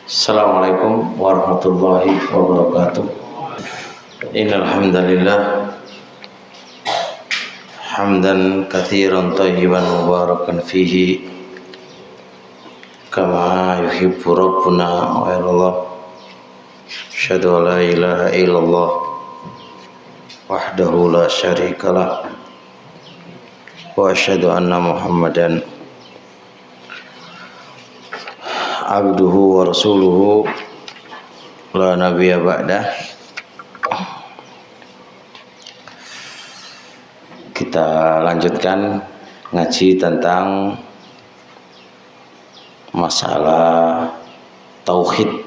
Assalamualaikum warahmatullahi wabarakatuh. Innal hamdalillah hamdan katsiran thayyiban mubarakan fihi kama yuhibbu rabbuna wa yardah. Asyhadu an la ilaha illallah wahdahu la syarikalah wa asyhadu anna Muhammadan abduhu wa rasuluhu la nabiyya ba'dah. Kita lanjutkan ngaji tentang masalah tauhid.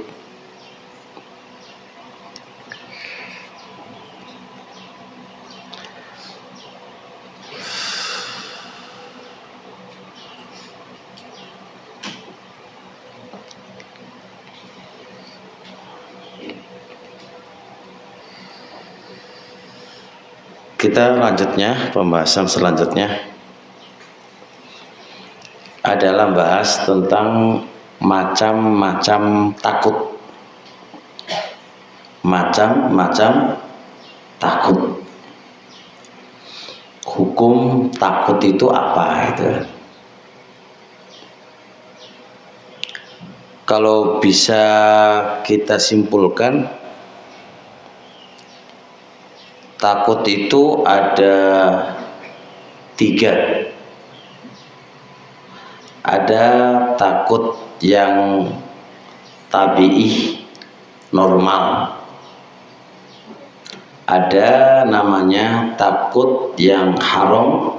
Kita lanjutnya, pembahasan selanjutnya adalah bahas tentang macam-macam takut. Macam-macam takut. Hukum takut itu apa itu? Kalau bisa kita simpulkan, takut itu ada tiga. Ada takut yang tabi'ih, normal. Ada namanya takut yang haram.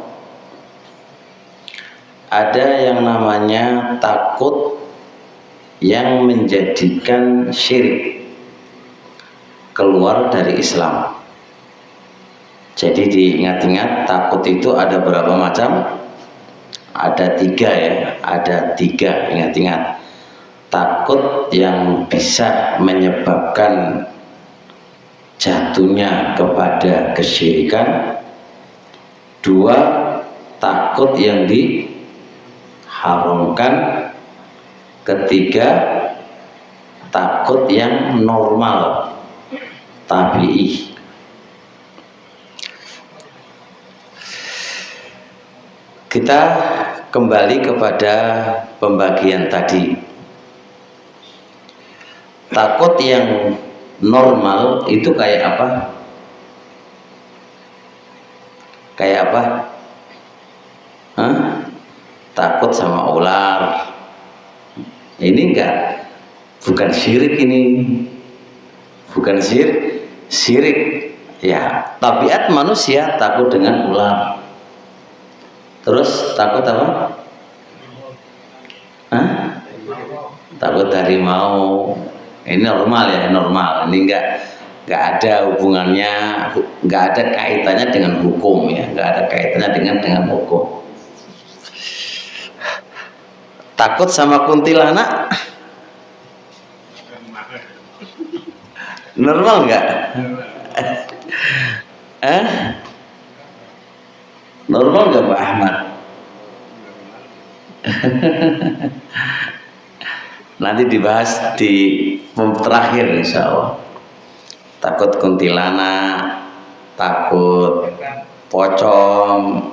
Ada yang namanya takut yang menjadikan syirik, keluar dari Islam. Jadi diingat-ingat, takut itu ada berapa macam? Ada tiga ya, ada tiga, ingat-ingat. Takut yang bisa menyebabkan jatuhnya kepada kesyirikan. Dua, takut yang diharamkan. Ketiga, takut yang normal, tabi'ih. Kita kembali kepada pembagian tadi. Takut yang normal itu kayak apa? Kayak apa? Hah? Takut sama ular. Ini bukan syirik ini. Bukan syirik. Ya, tabiat manusia takut dengan ular. Terus takut apa? Hah? Takut harimau. Ini normal ya, normal. Ini enggak ada hubungannya, enggak ada kaitannya dengan hukum ya, enggak ada kaitannya dengan hukum. Takut sama kuntilanak? Normal enggak? Normal nggak Pak Ahmad? Nanti dibahas di terakhir insya Allah. Takut kuntilanak, takut pocong,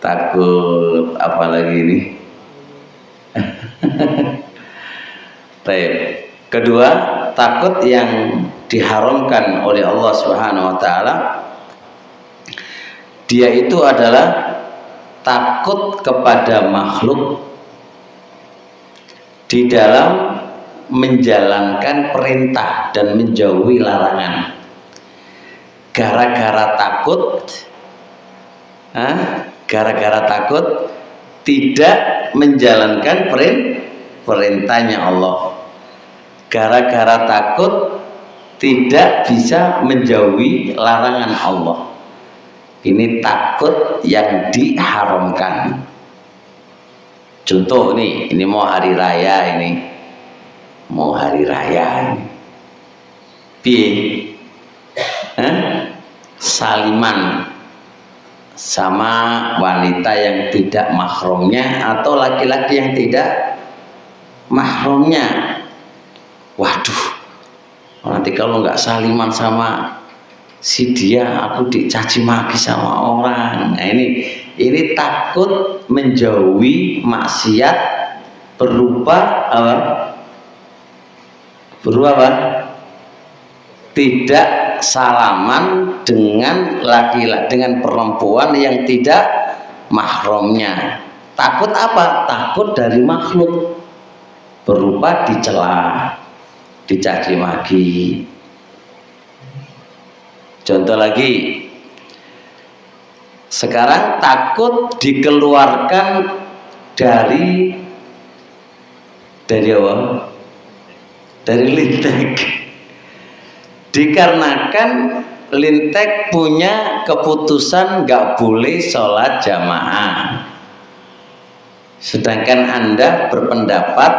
takut apa lagi ini? Baik. Kedua, takut yang diharamkan oleh Allah Subhanahu wa taala. Dia itu adalah takut kepada makhluk di dalam menjalankan perintah dan menjauhi larangan. Gara-gara takut tidak menjalankan perintahnya Allah. Gara-gara takut tidak bisa menjauhi larangan Allah. Ini takut yang diharamkan. Contoh nih, ini mau hari raya ini. Mau hari raya ini. Saliman sama wanita yang tidak mahramnya atau laki-laki yang tidak mahramnya. waduh, nanti kalau nggak saliman sama si dia aku dicaci maki sama orang. Nah, ini takut menjauhi maksiat berupa apa? Berupa apa? Tidak salaman dengan laki-laki, dengan perempuan yang tidak mahramnya. Takut apa? Takut dari makhluk, berupa dicela, dicaci maki. Contoh lagi, sekarang takut dikeluarkan dari apa? Dari lintek. Dikarenakan lintek punya keputusan nggak boleh sholat jamaah, sedangkan Anda berpendapat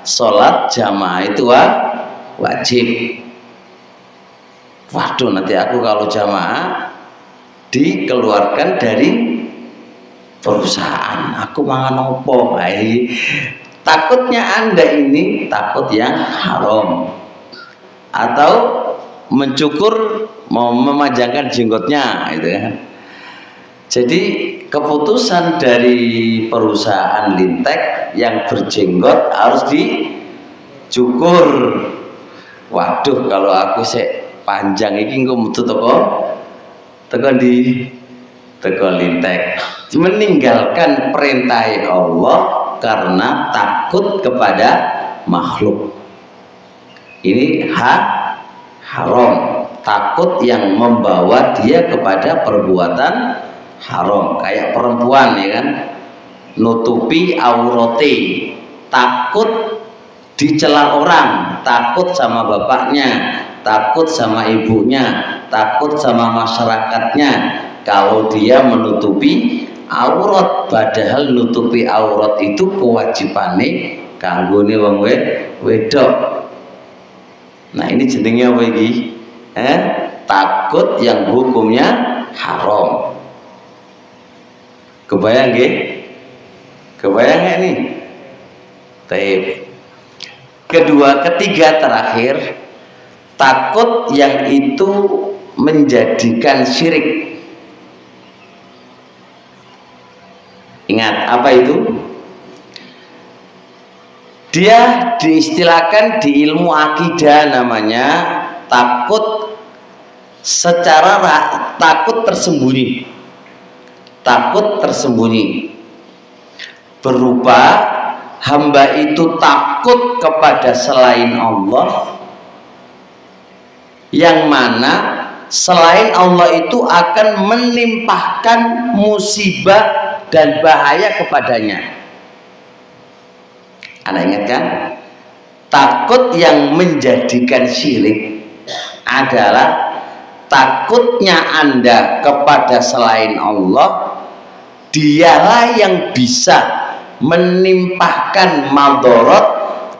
sholat jamaah itu wajib. Waduh, nanti aku kalau jamaah dikeluarkan dari perusahaan, aku mangan opo? Takutnya Anda ini takut yang haram, atau mencukur, mau memanjangkan jenggotnya, gitu ya. Jadi keputusan dari perusahaan lintek yang berjenggot harus dicukur. Waduh, kalau aku panjang ini engko metu teko lintek, meninggalkan perintah Allah karena takut kepada makhluk. Ini haram, takut yang membawa dia kepada perbuatan haram. Kayak perempuan, ya kan, nutupi aurate, takut dicela orang, takut sama bapaknya, takut sama ibunya, takut sama masyarakatnya kalau dia menutupi aurat. Padahal nutupi aurat itu kewajibane kanggone wong wedok. Nah, ini jenenge apa iki? Takut yang hukumnya haram. Kebayang nggih? Kebayang nggak nih? Taib. Ketiga terakhir, takut yang itu menjadikan syirik. Ingat, apa itu? Dia diistilahkan di ilmu akidah namanya takut takut tersembunyi. Takut tersembunyi berupa hamba itu takut kepada selain Allah, yang mana selain Allah itu akan menimpahkan musibah dan bahaya kepadanya. Anda ingat kan? Takut yang menjadikan syirik adalah takutnya Anda kepada selain Allah, dialah yang bisa menimpahkan madharat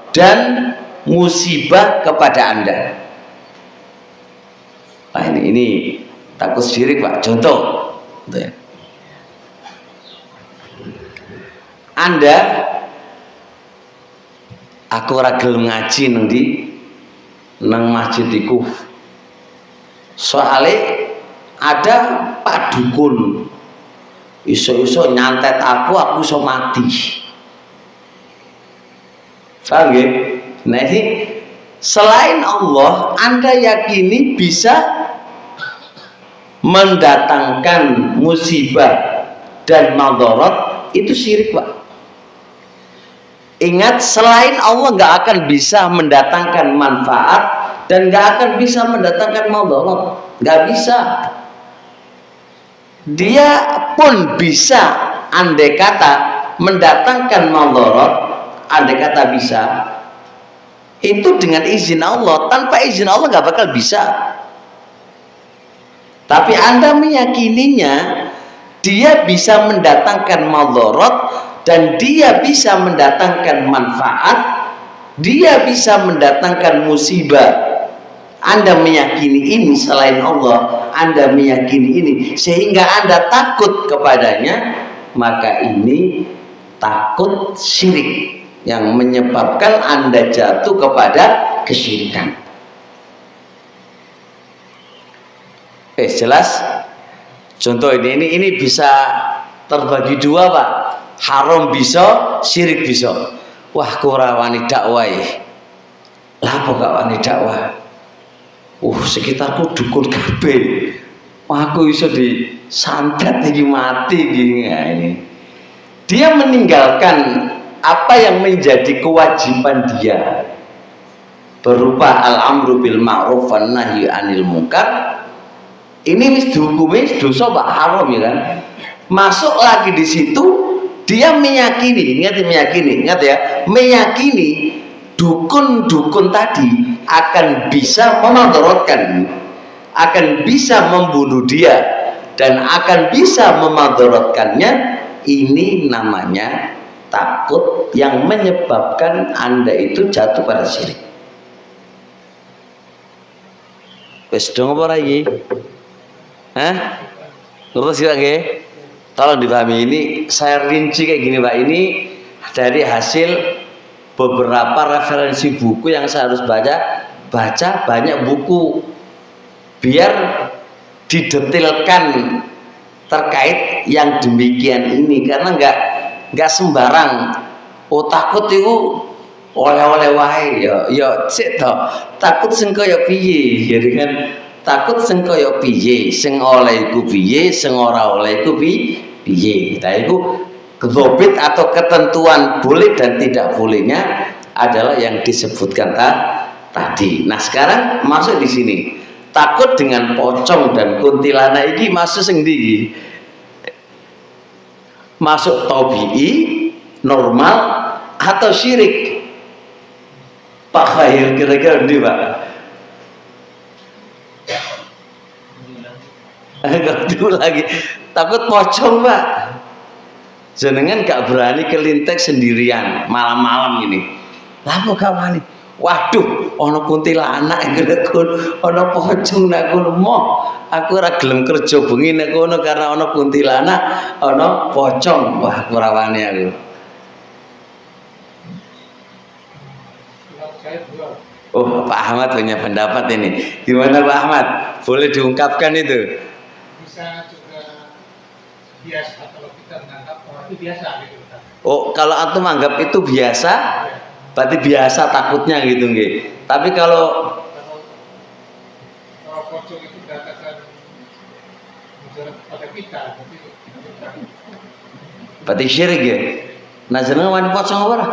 dan musibah kepada Anda. Nah, ini takut syirik, Pak. Contoh, Anda, aku ora gelem ngaji nang masjid iku. Soale ada Pak Dukun iso-iso nyantet aku iso mati. Paham nggih? Nah, ini selain Allah Anda yakini bisa mendatangkan musibah dan madharat, itu syirik, Pak. Ingat, selain Allah nggak akan bisa mendatangkan manfaat dan nggak akan bisa mendatangkan madharat, nggak bisa. Dia pun bisa andai kata mendatangkan madharat, andai kata bisa, itu dengan izin Allah. Tanpa izin Allah nggak bakal bisa. Tapi Anda meyakininya dia bisa mendatangkan madharat dan dia bisa mendatangkan manfaat, dia bisa mendatangkan musibah. Anda meyakini ini selain Allah, Anda meyakini ini sehingga Anda takut kepadanya, maka ini takut syirik yang menyebabkan Anda jatuh kepada kesyirikan. Jelas? Contoh ini bisa terbagi dua, Pak. Haram bisa, syirik bisa. Wah, ora wani dakwah. Lah apa gak wani dakwah? Sekitarku dukun kabeh. Wah, aku iso disantet iki mati gini. Nah, ini. Dia meninggalkan apa yang menjadi kewajiban dia berupa al-amru bil ma'ruf wan nahyi 'anil munkar. Ini wis dihukumi dosa Pak, haram ya kan. Masuk lagi di situ dia meyakini, ingat ya, meyakini dukun-dukun tadi akan bisa memudaratkan, akan bisa membunuh dia dan akan bisa memudaratkannya. Ini namanya takut yang menyebabkan Anda itu jatuh pada syirik. Wes dong apa lagi? Ngerti sih lagi? Tolong dipahami, ini saya rinci kayak gini Pak. Ini dari hasil beberapa referensi buku yang saya harus baca banyak buku biar didetailkan terkait yang demikian ini, karena nggak sembarang. Takut itu oleh-oleh wae ya sik to. Takut sing kaya piye, jadi kan takut sing kaya piye, sing oleh iku piye, sing ora oleh iku piye. Nah itu dzabit atau ketentuan boleh dan tidak bolehnya adalah yang disebutkan tadi. Nah sekarang masuk di sini. Takut dengan pocong dan kuntilanak ini masuk sing ndi? Masuk tabi'i, normal atau syirik? Pak Khair kira-kira ndi, Pak? Enggak lagi. Takut pocong, Pak. Jenengan gak berani kelintek sendirian malam-malam ini. Lah kok gak wani? Waduh, ono kuntilanak ngrekun, ono pocong nek kono moh. Aku ora gelem kerja bengi nek kono karena ono kuntilanak, ono pocong. Wah, aku ora wani aku. Oh, Pak Ahmad punya pendapat ini. Gimana Pak Ahmad? Boleh diungkapkan itu? Bisa juga biasa kalau kita menganggap orang itu biasa gitu. Oh, kalau antum anggap itu biasa, berarti biasa takutnya gitu nggih. Tapi kalau pocong itu dikatakan mudarat pada kita, berarti syirik ya. Nah jenengan wani pocong apa ora?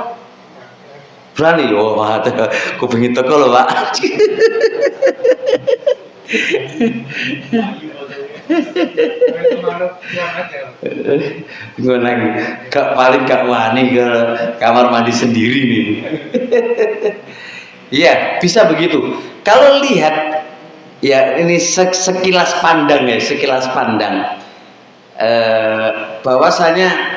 Berani yo, wah aku pengen teko lho, Pak. Gue lagi paling gak wani ke kamar mandi sendiri nih. Iya bisa begitu. Kalau lihat ya ini sekilas pandang ya, sekilas pandang bahwasanya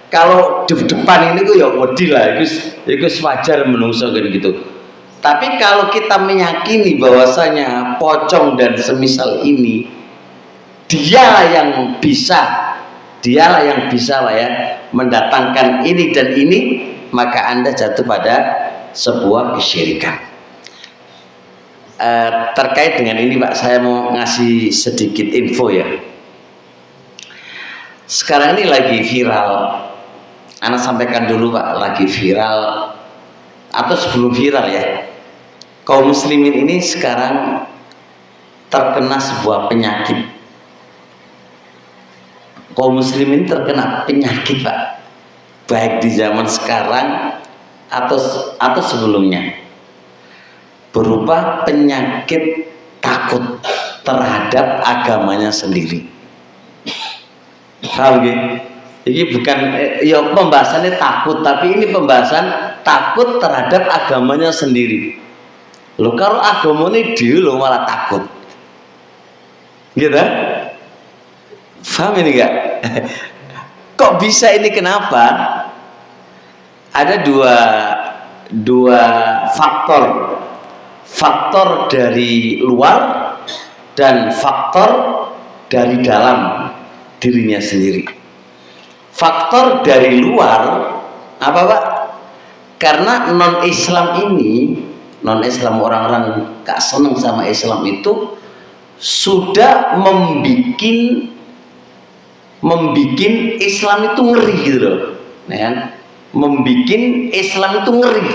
kalau di depan ini tuh ya wedi lah, itu wajar menungso gitu. Tapi kalau kita meyakini bahwasanya pocong dan semisal ini dialah yang bisa lah ya mendatangkan ini dan ini, maka Anda jatuh pada sebuah kesyirikan. Terkait dengan ini Pak, saya mau ngasih sedikit info ya. Sekarang ini lagi viral, Anda sampaikan dulu Pak, lagi viral atau sebelum viral ya, kaum muslimin ini sekarang terkena sebuah penyakit. Kaum muslimin terkena penyakit Pak, baik di zaman sekarang atau sebelumnya, berupa penyakit takut terhadap agamanya sendiri. Paham gitu? Ini bukan ya pembahasannya takut, tapi ini pembahasan takut terhadap agamanya sendiri. Loh kalau agamanya dia lo malah takut, gitu? Paham ini enggak? Kok bisa ini, kenapa? Ada dua faktor dari luar dan faktor dari dalam dirinya sendiri. Faktor dari luar apa Pak? Karena non Islam ini non Islam, orang-orang gak seneng sama Islam itu sudah membikin Islam itu ngeri gitu loh, ya, membikin Islam itu ngeri,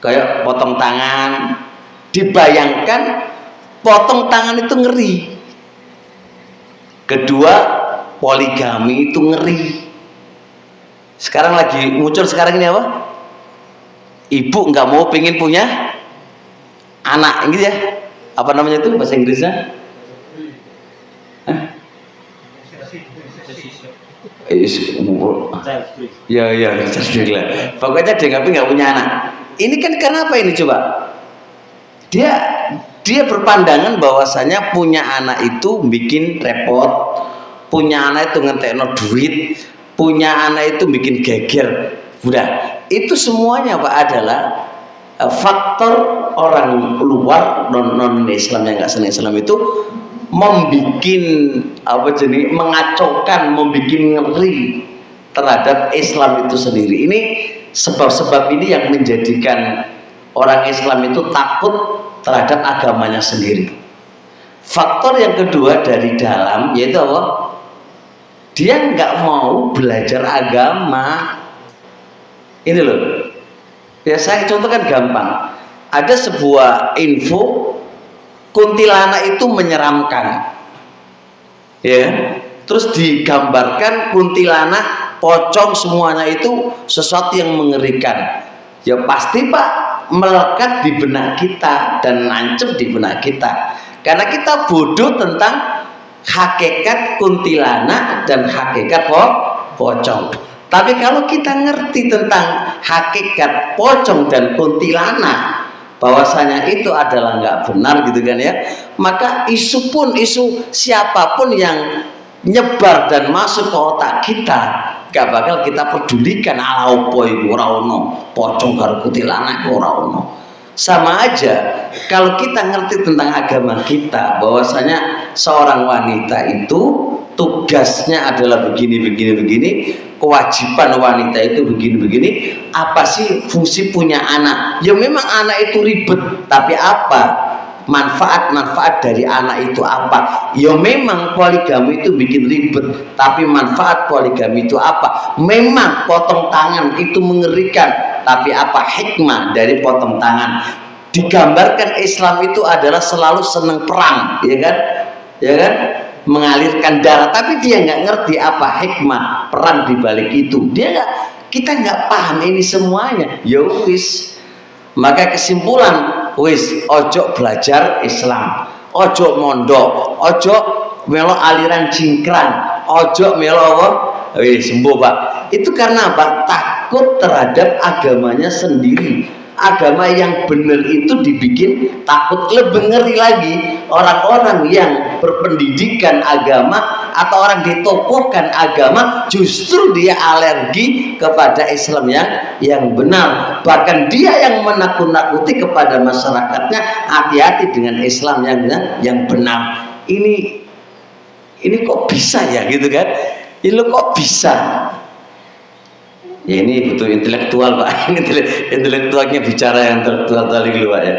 kayak potong tangan. Dibayangkan potong tangan itu ngeri. Kedua, poligami itu ngeri. Sekarang lagi muncul sekarang ini apa? Ibu nggak mau pengen punya anak gitu ya, apa namanya itu bahasa Inggrisnya? Hah? Ya, pokoknya dia nggak punya anak. Ini kan karena apa ini coba? Dia berpandangan bahwasanya punya anak itu bikin repot, punya anak itu ngentekno duit, punya anak itu bikin geger. Udah, itu semuanya Pak adalah faktor orang luar non Islam yang nggak senang Islam itu membikin mengacaukan, membikin ngeri terhadap Islam itu sendiri. Ini sebab-sebab ini yang menjadikan orang Islam itu takut terhadap agamanya sendiri. Faktor yang kedua dari dalam yaitu apa? Dia nggak mau belajar agama. Ini loh. Ya saya contohkan gampang. Ada sebuah info kuntilanak itu menyeramkan. Ya. Terus digambarkan kuntilanak, pocong semuanya itu sesuatu yang mengerikan. Ya pasti Pak melekat di benak kita dan nancep di benak kita. Karena kita bodoh tentang hakikat kuntilanak dan hakikat pocong. Tapi kalau kita ngerti tentang hakikat pocong dan kuntilanak, bahwasanya itu adalah nggak benar gitu kan ya, maka isu siapapun yang nyebar dan masuk ke otak kita gak bakal kita pedulikan. Ala opo iku ora ono pocong karo kuntilanak ora ono. Sama aja kalau kita ngerti tentang agama kita bahwasanya seorang wanita itu tugasnya adalah begini, kewajiban wanita itu begini, apa sih fungsi punya anak? Ya memang anak itu ribet, tapi apa manfaat dari anak itu apa? Ya memang poligami itu bikin ribet, tapi manfaat poligami itu apa? Memang potong tangan itu mengerikan, tapi apa hikmah dari potong tangan? Digambarkan Islam itu adalah selalu senang perang, ya kan, mengalirkan darah, tapi dia nggak ngerti apa hikmah perang dibalik itu. Kita nggak paham ini semuanya. Ya wis, maka kesimpulan wis ojo belajar Islam, ojo mondok, ojo melo aliran cingkrang, ojo melo wis sembuh Pak. Itu karena apa? Takut terhadap agamanya sendiri. Agama yang benar itu dibikin takut. Lebih ngeri lagi orang-orang yang berpendidikan agama atau orang ditokohkan agama, justru dia alergi kepada Islam yang benar. Bahkan dia yang menakut-nakuti kepada masyarakatnya, hati-hati dengan Islam yang benar. Ini kok bisa ya gitu kan? Ini kok bisa? Ya ini butuh intelektual Pak. Intelektualnya bicara yang intelektual tadi Pak ya.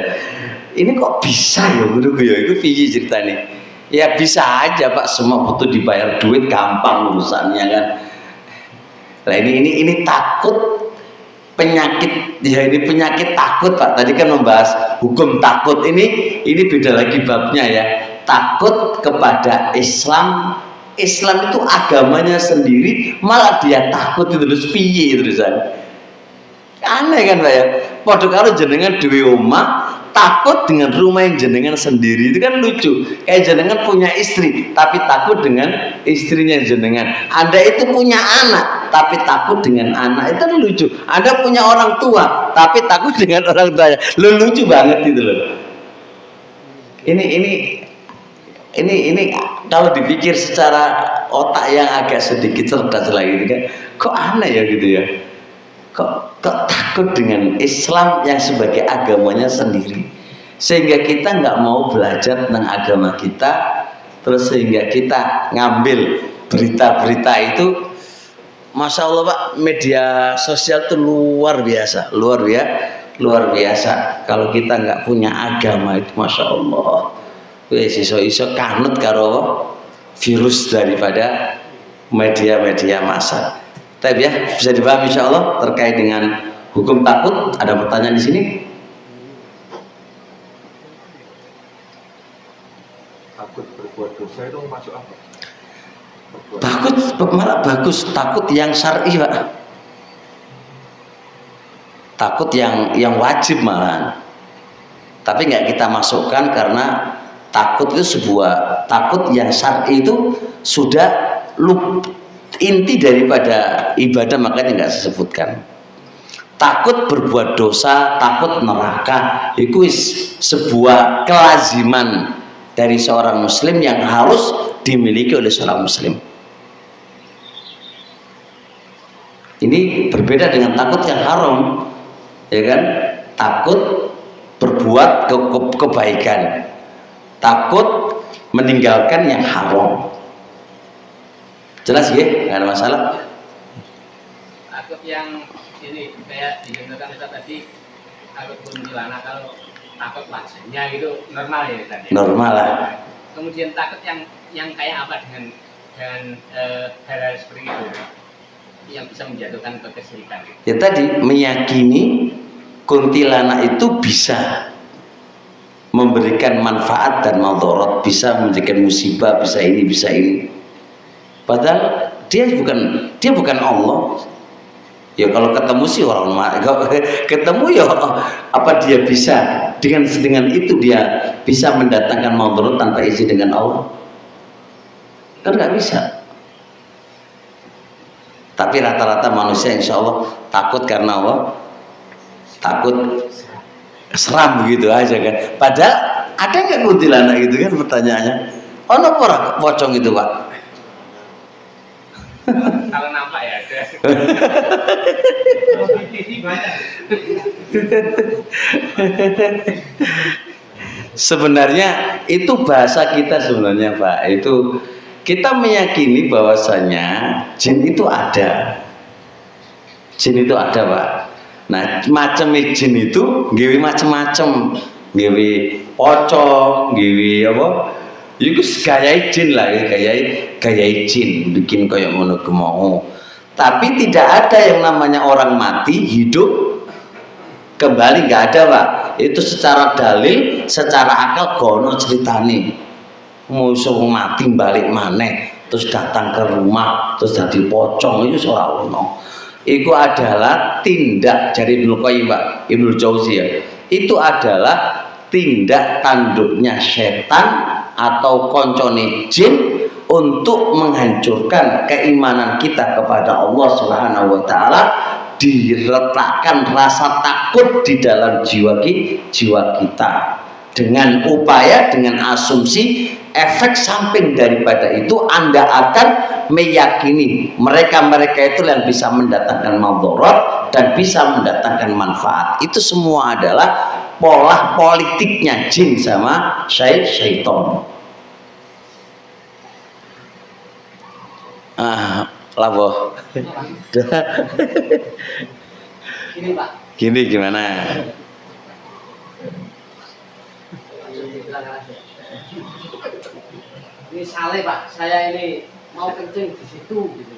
Ini kok bisa ya menurutku ya, itu piye ceritanya? Ya bisa aja Pak, semua butuh dibayar duit, gampang urusannya kan. Nah ini takut, penyakit ya, ini penyakit takut Pak. Tadi kan membahas hukum takut, ini beda lagi babnya ya. Takut kepada Islam itu agamanya sendiri, malah dia takut itu terus piye terusan. Aneh kan Pak ya. Padha karo jenengan duwe omah takut dengan rumah yang jenengan sendiri, itu kan lucu. Kayak jenengan punya istri tapi takut dengan istrinya jenengan. Anda itu punya anak tapi takut dengan anak, itu lucu. Anda punya orang tua tapi takut dengan orang tuanya. Lucu banget itu loh. Ini kalau dipikir secara otak yang agak sedikit cerdas lagi kan, kok aneh ya gitu ya. Kok takut dengan Islam yang sebagai agamanya sendiri, sehingga kita nggak mau belajar tentang agama kita, terus sehingga kita ngambil berita-berita itu. Masya Allah Pak, media sosial itu luar biasa luar biasa. Kalau kita nggak punya agama itu, masya Allah, wes iso-iso kanut karo virus daripada media-media massa. Tapi ya bisa dipahami insya Allah terkait dengan hukum takut. Ada pertanyaan di sini? Takut berbuat dosa itu masuk apa? Takut malah bagus, takut yang syar'i, Pak. Takut yang wajib malahan. Tapi nggak kita masukkan karena takut itu sebuah takut yang syar'i itu sudah inti daripada ibadah, makanya nggak disebutkan. Takut berbuat dosa, takut neraka, itu sebuah kelaziman dari seorang muslim yang harus dimiliki oleh seorang muslim. Ini berbeda dengan takut yang haram, ya kan? Takut berbuat kebaikan, takut meninggalkan yang haram. Jelas ya, nggak ada masalah. Takut yang ini kayak dicontohkan Ustaz tadi, takut kuntilanak, kalau takut wajahnya gitu normal ya Ustaz ya? Normal lah. Kemudian takut yang kayak apa dengan hal-hal seperti itu yang bisa menjatuhkan ke kesyirikan? Ya tadi meyakini kuntilanak itu bisa memberikan manfaat dan madarat, bisa memberikan musibah, bisa ini, bisa ini. Padahal dia bukan Allah. Ya kalau ketemu sih orang ketemu ya apa dia bisa dengan itu dia bisa mendatangkan madarat tanpa izin dengan Allah? Kan nggak bisa. Tapi rata-rata manusia insya Allah takut karena apa? Takut seram begitu aja kan. Padahal ada nggak kuntilanak gitu kan pertanyaannya? Oh nopo pocong itu Pak? Kalau nampak ya ada. Sebenarnya itu bahasa kita sebenarnya Pak. Itu kita meyakini bahwasanya jin itu ada. Jin itu ada Pak. Nah macam jin itu gawe macam-macam, gawe pocong, gawe apa? Iku gaya jin lah, gaya jin bikin kayak ngono mau. Tapi tidak ada yang namanya orang mati hidup kembali, nggak ada Pak. Itu secara dalil, secara akal gono ceritane. Musuh mati balik maneh, terus datang ke rumah, terus jadi pocong, itu ora ono. Itu adalah tindak dari Ibnu Qayyim Pak, Ibnu Jauziyah. Itu adalah tindak tanduknya setan atau koncone jin untuk menghancurkan keimanan kita kepada Allah Subhanahu wa taala, diletakkan rasa takut di dalam jiwa kita dengan upaya, dengan asumsi efek samping daripada itu Anda akan meyakini mereka itu yang bisa mendatangkan madarat dan bisa mendatangkan manfaat. Itu semua adalah pola politiknya jin sama syaitan. Labo. Gini Pak. Gini gimana? Misalnya Pak, saya ini mau kencing di situ gitu.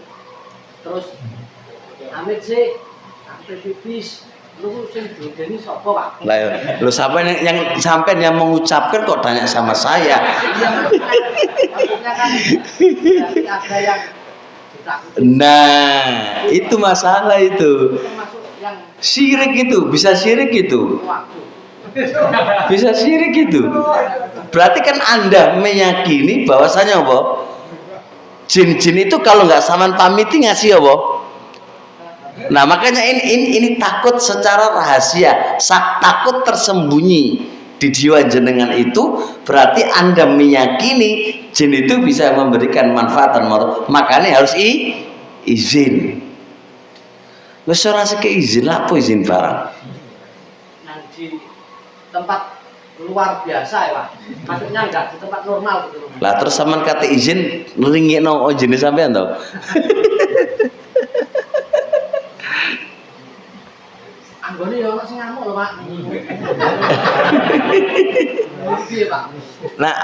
Terus amit sih, sampai pipis. Lu sing dene sapa Pak? Lah lu siapa yang sampai yang mengucapkan kok tanya sama saya? Maksudnya kan berarti ada yang ditakuti. Nah, itu masalah itu. Termasuk yang Syirik itu, bisa syirik itu. waktu. Bisa syirik itu. Berarti kan Anda meyakini bahwasanya apa? Jin-jin itu kalau nggak saman pamiti ngasih apa? Nah makanya ini takut secara rahasia, takut tersembunyi di jiwa jenengan itu. Berarti Anda meyakini jin itu bisa memberikan manfaat dan madarat, makanya harus izin. Wes ora seke izin lah, apa izin barang? Yang di tempat luar biasa ya Pak. Maksudnya enggak di tempat normal gitu. Lah terus sampean kata izin ngeringikno izine sampean to? Anggone ya ono sing ngamuk loh Pak. Piye Pak? Nah,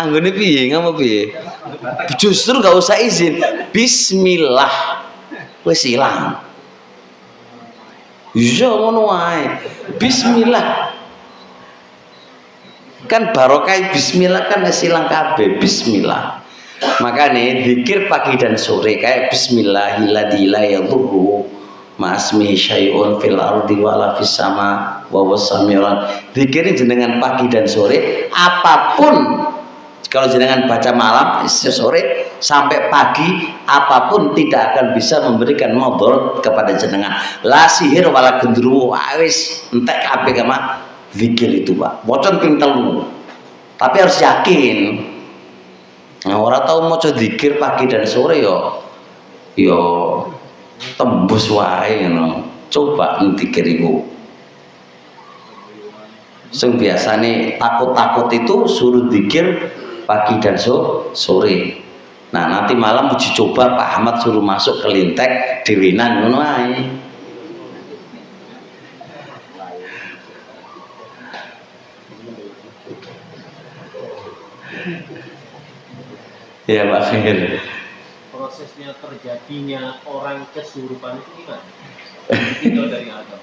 anggone piye ngomong piye? Justru gak usah izin. Bismillah. Wis ilang. Iya ngono wae. Bismillah. Kan barokah bismillah kan wis ilang kabeh. Bismillah. Makanya zikir pagi dan sore kayak bismillahilladzi la yadurru ma'asmihi syai'un fil ardi wala fis sama wa wasami'un. Zikir jenengan pagi dan sore apapun, kalau jenengan baca malam sore sampai pagi apapun tidak akan bisa memberikan mudarat kepada jenengan. La sihir wala gendruwo wis entek kabeh kama zikir itu Pak. Mocon ping 3. Tapi harus yakin. Nah, orang tahu mau zikir pagi dan sore yo tembus wae ngono. Coba zikir iku. Sing biasane takut-takut itu suruh zikir pagi dan sore. Nah, nanti malam uji coba Pak Ahmad suruh masuk ke lintek diwinan ngono ae. Ya Pak Khair. Prosesnya terjadinya orang kesurupan itu gimana? Itu dari Adam.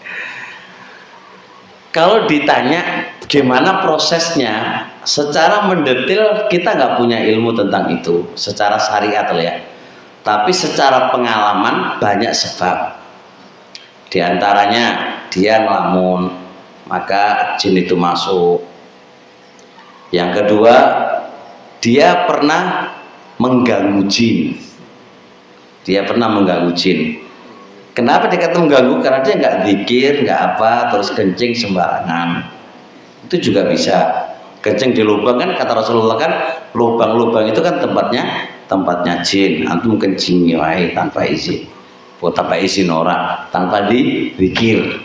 Kalau ditanya gimana prosesnya, secara mendetail kita nggak punya ilmu tentang itu, secara syariat lah ya. Tapi secara pengalaman banyak sebab. Di antaranya dia ngelamun, maka jin itu masuk. Yang kedua, dia pernah mengganggu jin. Dia pernah mengganggu jin. Kenapa dikata mengganggu? Karena dia nggak zikir, nggak apa, terus kencing sembarangan. Itu juga bisa. Kencing di lubang kan kata Rasulullah kan, lubang-lubang itu kan tempatnya jin. Antum kencing wae tanpa izin. Buat tanpa izin orang, tanpa dizikir.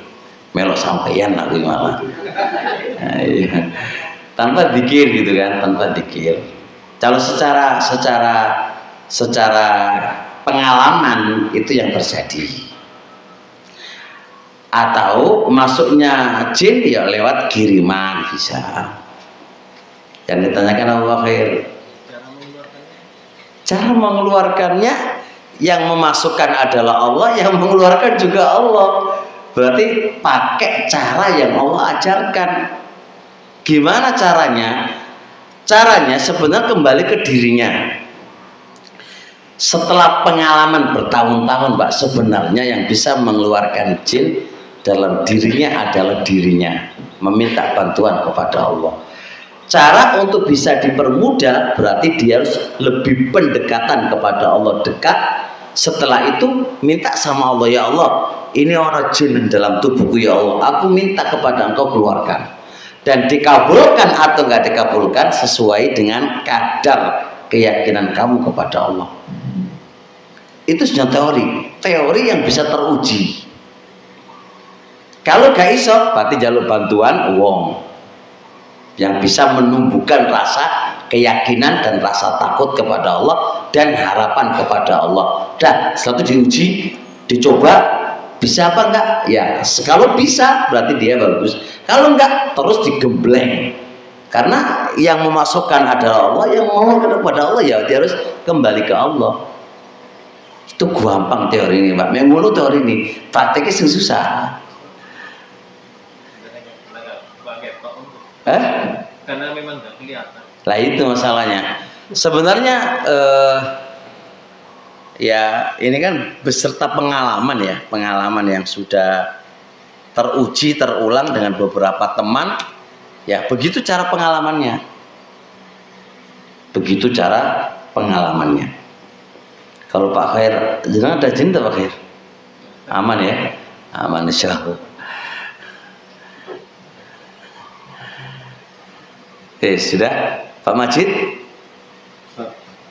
Melok sampeyan aku malah. Nah, iya. Tanpa zikir gitu kan, tanpa zikir. Kalau secara pengalaman itu yang terjadi. Atau masuknya jin ya lewat kiriman bisa. Yang ditanyakan Allah Khair. Cara mengeluarkannya yang memasukkan adalah Allah, yang mengeluarkan juga Allah. Berarti pakai cara yang Allah ajarkan. Gimana caranya? Caranya sebenarnya kembali ke dirinya. Setelah pengalaman bertahun-tahun Pak, sebenarnya yang bisa mengeluarkan jin dalam dirinya adalah dirinya, meminta bantuan kepada Allah. Cara untuk bisa dipermudah berarti dia harus lebih pendekatan kepada Allah, dekat. Setelah itu minta sama Allah, ya Allah, ini orang jin dalam tubuhku ya Allah, aku minta kepada Engkau keluarkan. Dan dikabulkan atau nggak dikabulkan sesuai dengan kadar keyakinan kamu kepada Allah. Itu sudah teori yang bisa teruji. Kalau gak iso berarti jalur bantuan wong yang bisa menumbuhkan rasa keyakinan dan rasa takut kepada Allah dan harapan kepada Allah. Dan setelah itu diuji, dicoba, bisa apa enggak? Ya, kalau bisa berarti dia bagus. Kalau enggak, terus digembleng. Karena yang memasukkan adalah Allah, yang mengeluarkan kepada Allah ya dia harus kembali ke Allah. Itu gampang teori ini Pak. Mengono teori ini, prakteknya susah. Karena memang nggak kelihatan. Lah itu masalahnya. Sebenarnya ya ini kan beserta pengalaman ya, pengalaman yang sudah teruji, terulang dengan beberapa teman. Ya begitu cara pengalamannya. Begitu cara pengalamannya. Kalau Pak Khair, jenengan ada jin tak Pak Khair? Aman ya? Aman insyaallah. Sudah Pak Majid?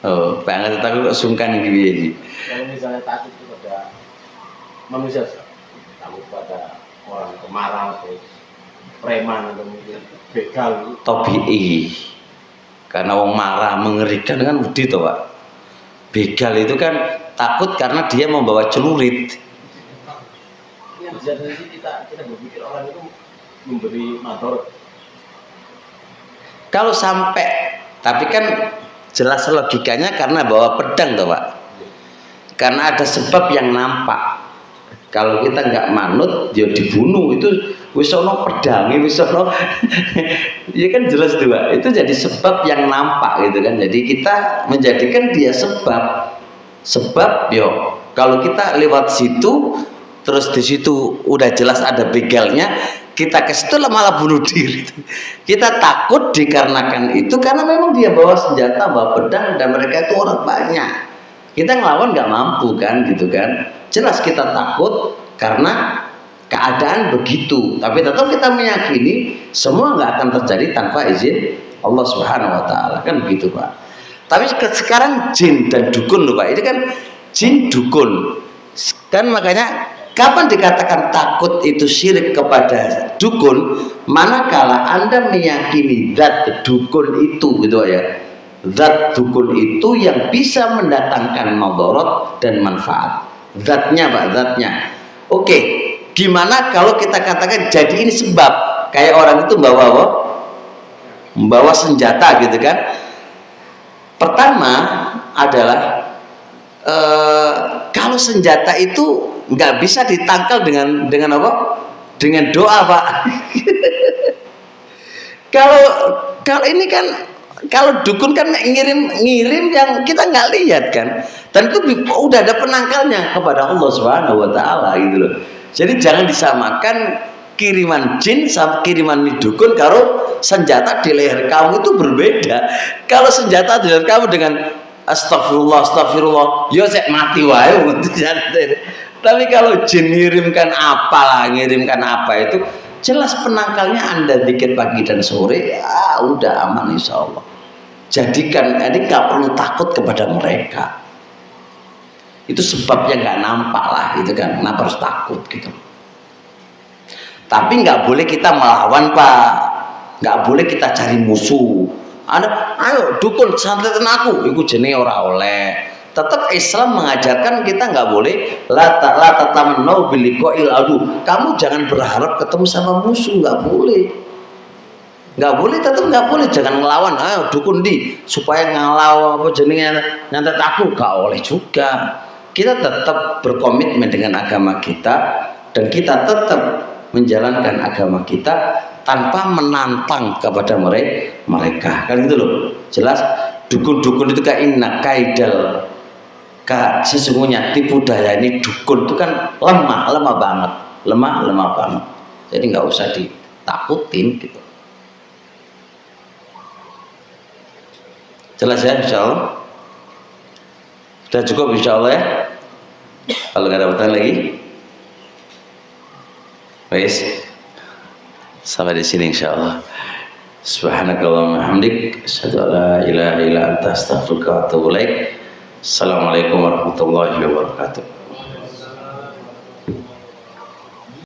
Oh, Pak Angga takut kok sungkan ini. Kalau misalnya takut kepada manusia, takut pada orang kemarau atau preman atau mungkin begal. Tobi'i. Karena orang marah mengerikan kan wedi toh Pak. Begal itu kan takut karena dia membawa celurit. Yang bisa dari kita berpikir orang itu memberi mador. Kalau sampai, tapi kan jelas logikanya karena bawa pedang toh Pak. Karena ada sebab yang nampak. Kalau kita nggak manut, dia dibunuh itu wis ono pedange, wis ono. Ya kan jelas tuh Pak. Itu jadi sebab yang nampak gitu kan. Jadi kita menjadikan dia sebab. Sebab yo kalau kita lewat situ terus di situ udah jelas ada begalnya, kita ke situ malah bunuh diri. Kita takut dikarenakan itu karena memang dia bawa senjata, bawa pedang dan mereka itu orang banyak. Kita ngelawan nggak mampu kan gitu kan. Jelas kita takut karena keadaan begitu. Tapi tetap kita meyakini semua nggak akan terjadi tanpa izin Allah Subhanahu Wa Taala kan begitu Pak. Tapi sekarang jin dan dukun loh Pak. Ini kan jin dukun. Kan makanya kapan dikatakan takut itu syirik kepada dukun? Manakala Anda meyakini zat dukun itu gitu ya. Zat dukun itu yang bisa mendatangkan madarat dan manfaat. Zatnya Pak, zatnya. Oke, gimana kalau kita katakan jadi ini sebab kayak orang itu membawa senjata gitu kan. Pertama adalah kalau senjata itu nggak bisa ditangkal dengan apa? Dengan doa Pak. kalau ini kan kalau dukun kan ngirim yang kita nggak lihat kan, dan itu udah ada penangkalnya kepada Allah Subhanahu Wa Taala gitu loh. Jadi jangan disamakan kiriman jin sama kiriman dukun. Kalau senjata di leher kamu itu berbeda. Kalau senjata di leher kamu dengan astagfirullah ya saya mati wae. Tapi kalau jin ngirimkan apa itu jelas penangkalnya Anda dikit pagi dan sore ya udah aman insya Allah. Jadikan ini nggak perlu takut kepada mereka. Itu sebabnya nggak nampak lah itu kan, kenapa harus takut gitu. Tapi nggak boleh kita melawan Pak, nggak boleh kita cari musuh. Ayo dukun santetan aku, itu jenis ora oleh. Tetap Islam mengajarkan kita nggak boleh la tatamannau biliqa'il adu. Kamu jangan berharap ketemu sama musuh, nggak boleh. Nggak boleh, tetap nggak boleh. Jangan ngelawan. Ayo dukun supaya ngelawan apa jenenge nyantet aku, nggak oleh juga. Kita tetap berkomitmen dengan agama kita dan kita tetap menjalankan agama kita tanpa menantang kepada mereka kan gitu loh. Jelas dukun-dukun itu kayak inna kaidal sesungguhnya tipu daya ini dukun itu kan lemah banget. Jadi nggak usah ditakutin gitu. Jelas ya insyaallah. Sudah cukup insyaallah ya. Kalau nggak ada pertanyaan lagi, baik, sampai di sini insyaallah. Subhanakallahumma hamdik, asyhadu an la ilaha illa anta astaghfiruka wa atubu ilaik. Assalamualaikum warahmatullahi wabarakatuh.